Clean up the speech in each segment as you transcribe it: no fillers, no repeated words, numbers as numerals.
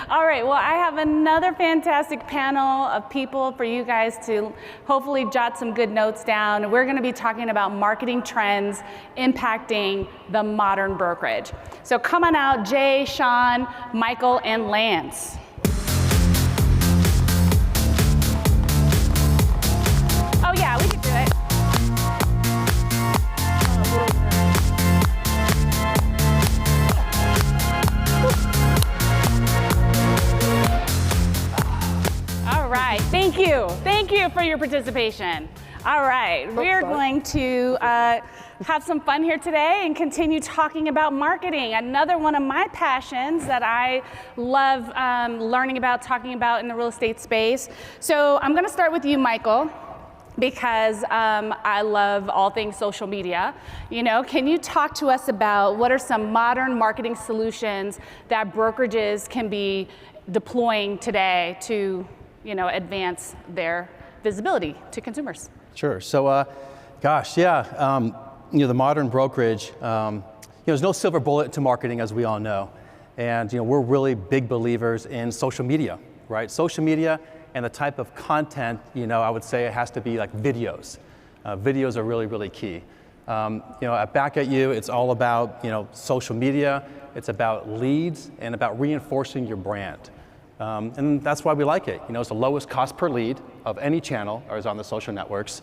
All right, well, I have another fantastic panel of people for you guys to hopefully jot some good notes down. We're going to be talking about marketing trends impacting the modern brokerage. So come on out, Jay, Sean, Michael, and Lance. Oh yeah, we can do it. All right, thank you. Thank you for your participation. All right, we're going to have some fun here today and continue talking about marketing. Another one of my passions that I love learning about, talking about in the real estate space. So I'm gonna start with you, Michael, because I love all things social media. You know, can you talk to us about what are some modern marketing solutions that brokerages can be deploying today to, you know, advance their visibility to consumers? Sure. So, you know, the modern brokerage, you know, there's no silver bullet to marketing, as we all know. And, you know, we're really big believers in social media, right? Social media and the type of content, you know, I would say it has to be like videos. Videos are really, really key. You know, Back at You, it's all about, you know, social media. It's about leads and about reinforcing your brand. And that's why we like it. You know, it's the lowest cost per lead of any channel or is on the social networks.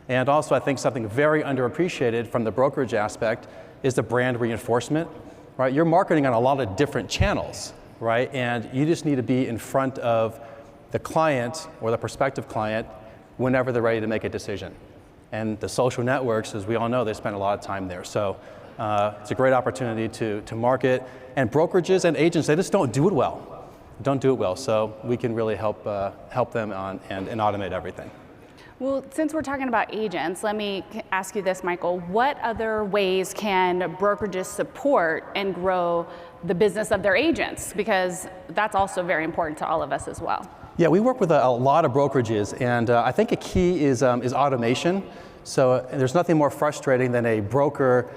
And also, I think something very underappreciated from the brokerage aspect is the brand reinforcement, right? You're marketing on a lot of different channels, right? And you just need to be in front of the client or the prospective client whenever they're ready to make a decision. And the social networks, as we all know, they spend a lot of time there. So it's a great opportunity to market. And brokerages and agents, they just don't do it well. So we can really help them on and automate everything. Well, since we're talking about agents, let me ask you this, Michael. What other ways can brokerages support and grow the business of their agents? Because that's also very important to all of us as well. Yeah, we work with a lot of brokerages, and I think a key is automation. So there's nothing more frustrating than a broker,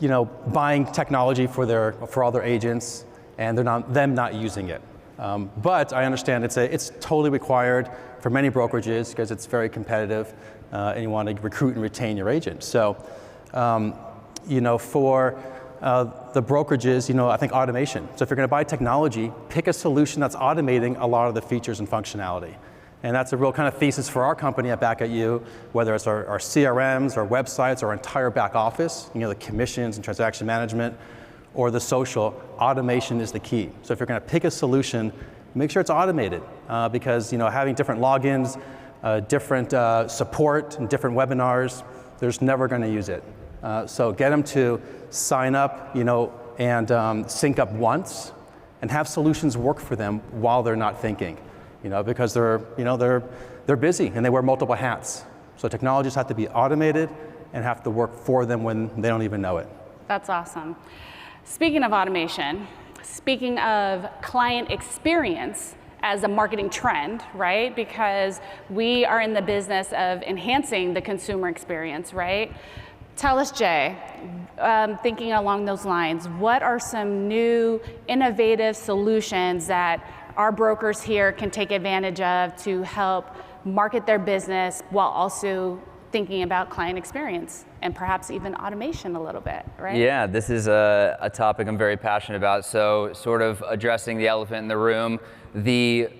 you know, buying technology for all their agents, and them not using it. But I understand it's totally required for many brokerages because it's very competitive, and you want to recruit and retain your agent. So, you know, for the brokerages, you know, I think automation. So if you're going to buy technology, pick a solution that's automating a lot of the features and functionality. And that's a real kind of thesis for our company at Back at You, whether it's our CRMs, our websites, our entire back office, you know, the commissions and transaction management, or the social, automation is the key. So if you're going to pick a solution, make sure it's automated because, you know, having different logins, different support and different webinars, there's never going to use it. So get them to sign up, you know, and sync up once and have solutions work for them while they're not thinking, you know, because they're busy and they wear multiple hats. So technologies have to be automated and have to work for them when they don't even know it. That's awesome. Speaking of automation, speaking of client experience as a marketing trend, right? Because we are in the business of enhancing the consumer experience, right? Tell us, Jay, thinking along those lines, what are some new innovative solutions that our brokers here can take advantage of to help market their business while also thinking about client experience and perhaps even automation a little bit, right? Yeah, this is a topic I'm very passionate about. So sort of addressing the elephant in the room, the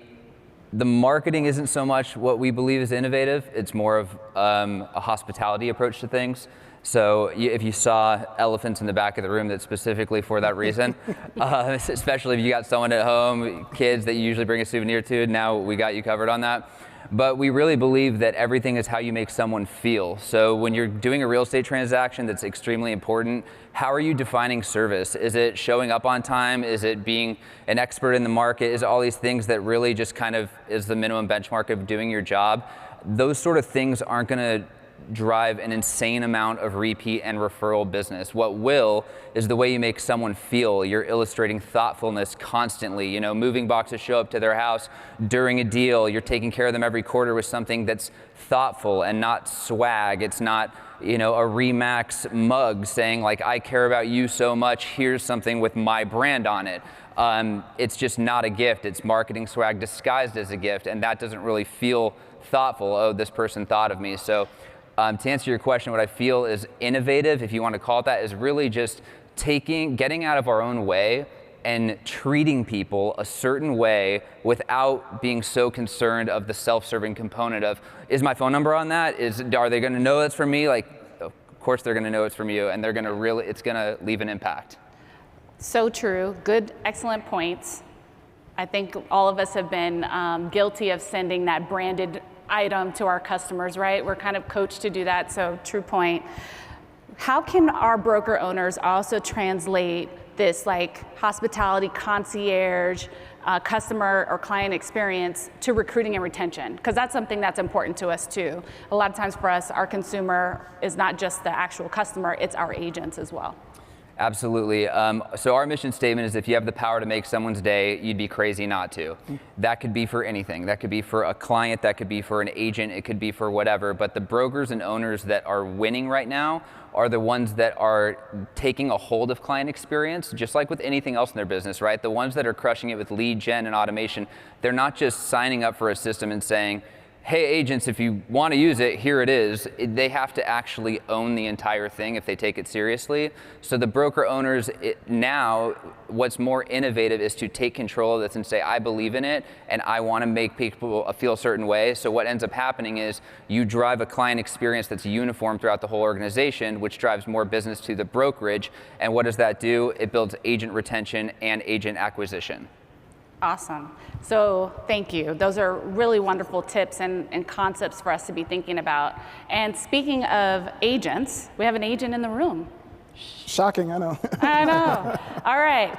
marketing isn't so much what we believe is innovative. It's more of a hospitality approach to things. So if you saw elephants in the back of the room, that's specifically for that reason. Especially if you got someone at home, kids that you usually bring a souvenir to, now we got you covered on that. But we really believe that everything is how you make someone feel. So when you're doing a real estate transaction, that's extremely important. How are you defining service? Is it showing up on time? Is it being an expert in the market? Is it all these things that really just kind of is the minimum benchmark of doing your job? Those sort of things aren't going to drive an insane amount of repeat and referral business. What will is the way you make someone feel. You're illustrating thoughtfulness constantly. You know, moving boxes show up to their house during a deal. You're taking care of them every quarter with something that's thoughtful and not swag. It's not, you know, a Remax mug saying like, I care about you so much, here's something with my brand on it. It's just not a gift. It's marketing swag disguised as a gift, and that doesn't really feel thoughtful. Oh, this person thought of me. So to answer your question, what I feel is innovative, if you want to call it that, is really just getting out of our own way and treating people a certain way without being so concerned of the self-serving component of, is my phone number on that? Are they going to know that's from me? Like, of course they're going to know it's from you, and it's going to leave an impact. So true. Good, excellent points. I think all of us have been guilty of sending that branded item to our customers, right? We're kind of coached to do that, so true point. How can our broker owners also translate this like hospitality concierge customer or client experience to recruiting and retention? Because that's something that's important to us too. A lot of times for us, our consumer is not just the actual customer, it's our agents as well. Absolutely. So our mission statement is, if you have the power to make someone's day, you'd be crazy not to. That could be for anything. That could be for a client, that could be for an agent, it could be for whatever. But the brokers and owners that are winning right now are the ones that are taking a hold of client experience, just like with anything else in their business, right? The ones that are crushing it with lead gen and automation, they're not just signing up for a system and saying, hey agents, if you want to use it, here it is. They have to actually own the entire thing if they take it seriously. So the broker owners now, what's more innovative is to take control of this and say, I believe in it and I want to make people feel a certain way. So what ends up happening is you drive a client experience that's uniform throughout the whole organization, which drives more business to the brokerage. And what does that do? It builds agent retention and agent acquisition. Awesome. So thank you. Those are really wonderful tips and concepts for us to be thinking about. And speaking of agents, we have an agent in the room. Shocking, I know. I know. All right.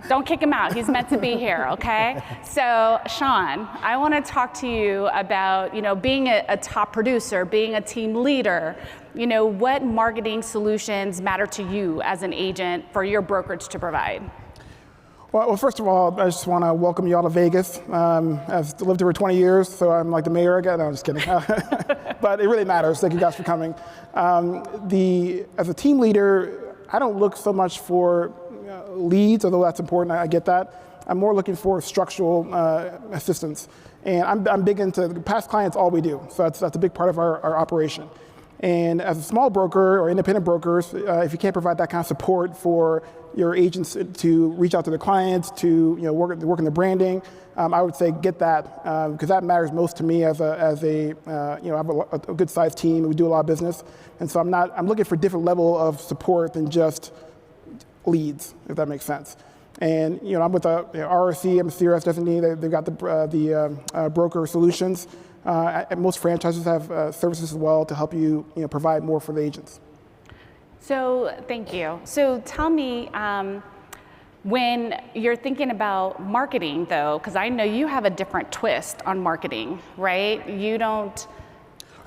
Don't kick him out. He's meant to be here, okay? So, Sean, I want to talk to you about, being a top producer, being a team leader. What marketing solutions matter to you as an agent for your brokerage to provide? Well, first of all, I just want to welcome you all to Vegas. I've lived here for 20 years, so I'm like the mayor again. No, I'm just kidding. But it really matters. Thank you guys for coming. As a team leader, I don't look so much for leads, although that's important. I get that. I'm more looking for structural assistance. And I'm big into past clients, all we do. So that's a big part of our operation. And as a small broker or independent brokers, if you can't provide that kind of support for your agents to reach out to their clients, to work in the branding, I would say get that, because that matters most to me as I have a good sized team. We do a lot of business, and so I'm looking for a different level of support than just leads, if that makes sense. And I'm with RRC, I'm a CRS designee. They've got the broker solutions. Most franchises have services as well to help you, provide more for the agents. So thank you. So tell me, when you're thinking about marketing, though, because I know you have a different twist on marketing, right? You don't.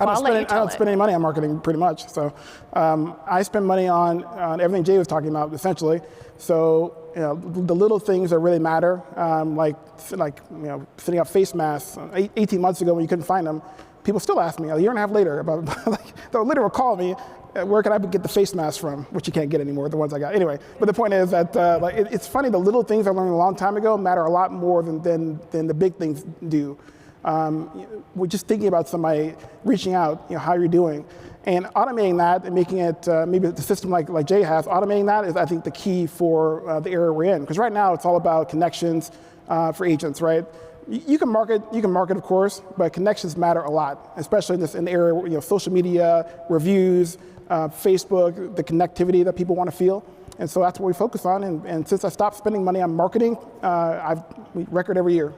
I don't spend any money on marketing, pretty much. So I spend money on everything Jay was talking about, essentially. So the little things that really matter, like setting up face masks. 18 months ago, when you couldn't find them, people still ask me a year and a half later about they'll literally call me, where can I get the face mask from? Which you can't get anymore, the ones I got. Anyway, but the point is that it's funny, the little things I learned a long time ago matter a lot more than the big things do. We're just thinking about somebody reaching out, how you're doing. And automating that and making it, maybe the system like Jay has, automating that is, I think, the key for the area we're in. Because right now it's all about connections for agents, right? You can market, of course, but connections matter a lot, especially in the area where, social media, reviews, Facebook, the connectivity that people want to feel. And so that's what we focus on. And since I stopped spending money on marketing, we record every year.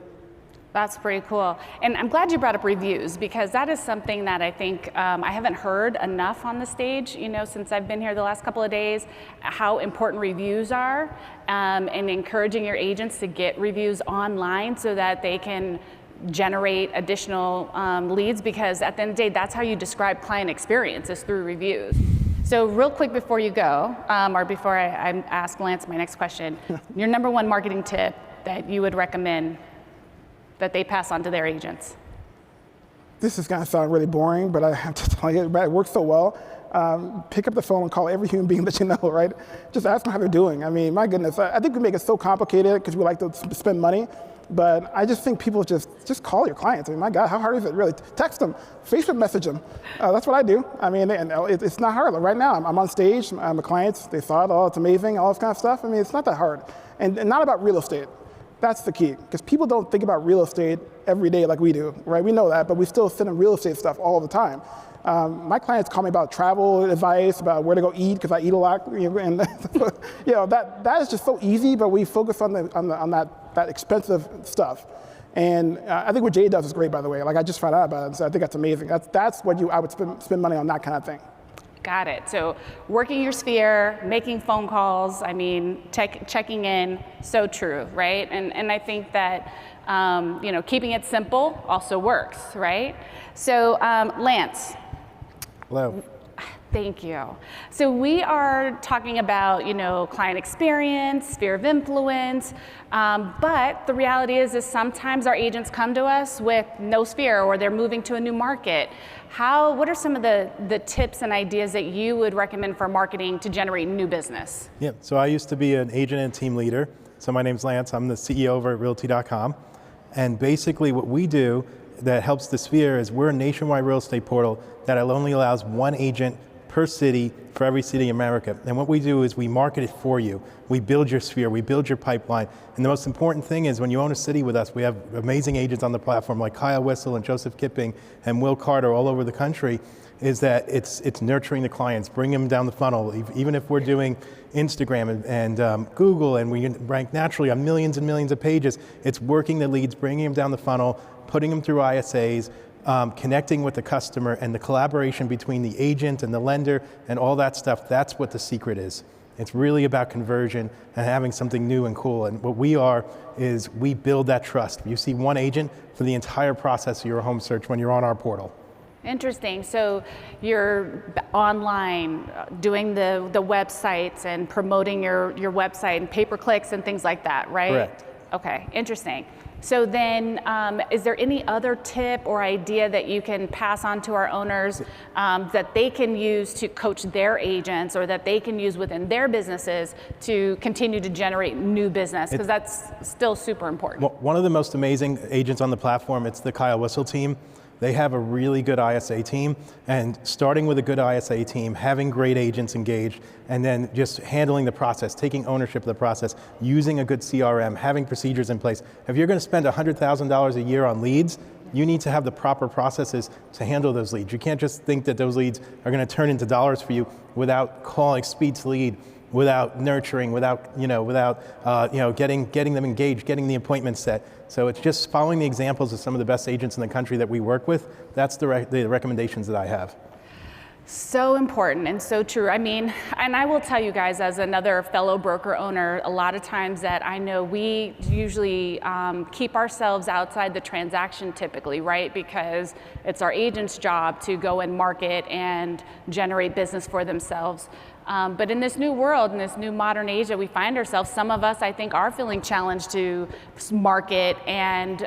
That's pretty cool. And I'm glad you brought up reviews, because that is something that I think I haven't heard enough on the stage, since I've been here the last couple of days, how important reviews are, and encouraging your agents to get reviews online so that they can generate additional leads, because at the end of the day, that's how you describe client experience, is through reviews. So real quick before you go, or before I ask Lance my next question, your number one marketing tip that you would recommend that they pass on to their agents? This is going to sound really boring, but I have to tell you, it works so well. pick up the phone and call every human being that you know, right? Just ask them how they're doing. I mean, my goodness, I think we make it so complicated because we like to spend money. But I just think people just call your clients. I mean, my God, how hard is it really? Text them, Facebook message them. That's what I do. I mean, and it's not hard. Like right now, I'm on stage. The clients, they saw it. Oh, it's amazing. All this kind of stuff. I mean, it's not that hard. And not about real estate. That's the key. Because people don't think about real estate every day like we do, right? We know that, but we still send them real estate stuff all the time. My clients call me about travel advice, about where to go eat, because I eat a lot, and that is just so easy. But we focus on that expensive stuff, and I think what Jay does is great, by the way. Like I just found out about it, so I think that's amazing. That's what I would spend money on, that kind of thing. Got it. So working your sphere, making phone calls. I mean, checking in. So true, right? And I think that keeping it simple also works, right? So Lance. Hello. Thank you. So we are talking about, client experience, sphere of influence, but the reality is sometimes our agents come to us with no sphere or they're moving to a new market. What are some of the tips and ideas that you would recommend for marketing to generate new business? Yeah, so I used to be an agent and team leader. So my name's Lance, I'm the CEO over at Realty.com. And basically what we do that helps the sphere is we're a nationwide real estate portal that only allows one agent per city for every city in America. And what we do is we market it for you. We build your sphere, we build your pipeline. And the most important thing is when you own a city with us, we have amazing agents on the platform like Kyle Whistle and Joseph Kipping and Will Carter all over the country, is that it's nurturing the clients, bringing them down the funnel. Even if we're doing Instagram and Google and we rank naturally on millions and millions of pages, it's working the leads, bringing them down the funnel, putting them through ISAs, connecting with the customer, and the collaboration between the agent and the lender and all that stuff. That's what the secret is. It's really about conversion and having something new and cool. And what we are is we build that trust. You see one agent for the entire process of your home search when you're on our portal. Interesting. So you're online doing the websites and promoting your website and pay-per-clicks and things like that, right? Correct. Okay, interesting. So then, is there any other tip or idea that you can pass on to our owners that they can use to coach their agents or that they can use within their businesses to continue to generate new business? Because that's still super important. Well, one of the most amazing agents on the platform, it's the Kyle Whistle team. They have a really good ISA team, and starting with a good ISA team, having great agents engaged, and then just handling the process, taking ownership of the process, using a good CRM, having procedures in place. If you're going to spend $100,000 a year on leads, you need to have the proper processes to handle those leads. You can't just think that those leads are going to turn into dollars for you without calling speed to lead, without nurturing, without getting them engaged, getting the appointment set. So it's just following the examples of some of the best agents in the country that we work with. That's the recommendations that I have. So important and so true. I mean, and I will tell you guys, as another fellow broker owner, a lot of times that I know we usually keep ourselves outside the transaction typically, right? Because it's our agent's job to go and market and generate business for themselves. But in this new world, in this new modern age that we find ourselves, some of us, I think, are feeling challenged to market and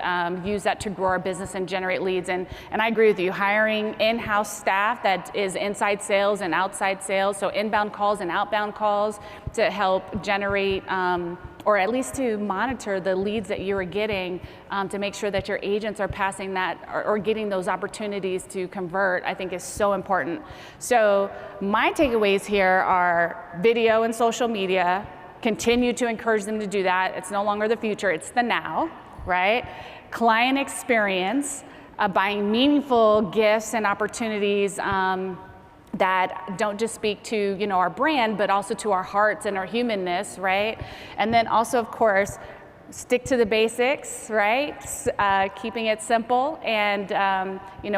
use that to grow our business and generate leads. And I agree with you, hiring in-house staff that is inside sales and outside sales, so inbound calls and outbound calls to help generate or at least to monitor the leads that you're getting to make sure that your agents are passing that or getting those opportunities to convert, I think is so important. So my takeaways here are video and social media. Continue to encourage them to do that. It's no longer the future, it's the now, right? Client experience, buying meaningful gifts and opportunities that don't just speak to our brand, but also to our hearts and our humanness, right? And then also, of course, stick to the basics, right? Keeping it simple and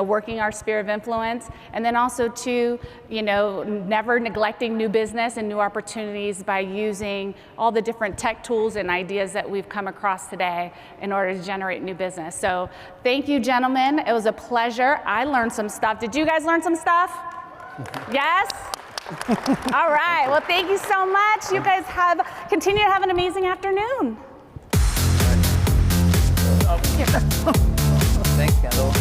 working our sphere of influence, and then also to never neglecting new business and new opportunities by using all the different tech tools and ideas that we've come across today in order to generate new business. So thank you, gentlemen. It was a pleasure. I learned some stuff. Did you guys learn some stuff? Yes? All right. Well, thank you so much. You guys continue to have an amazing afternoon. Thanks, Kendall.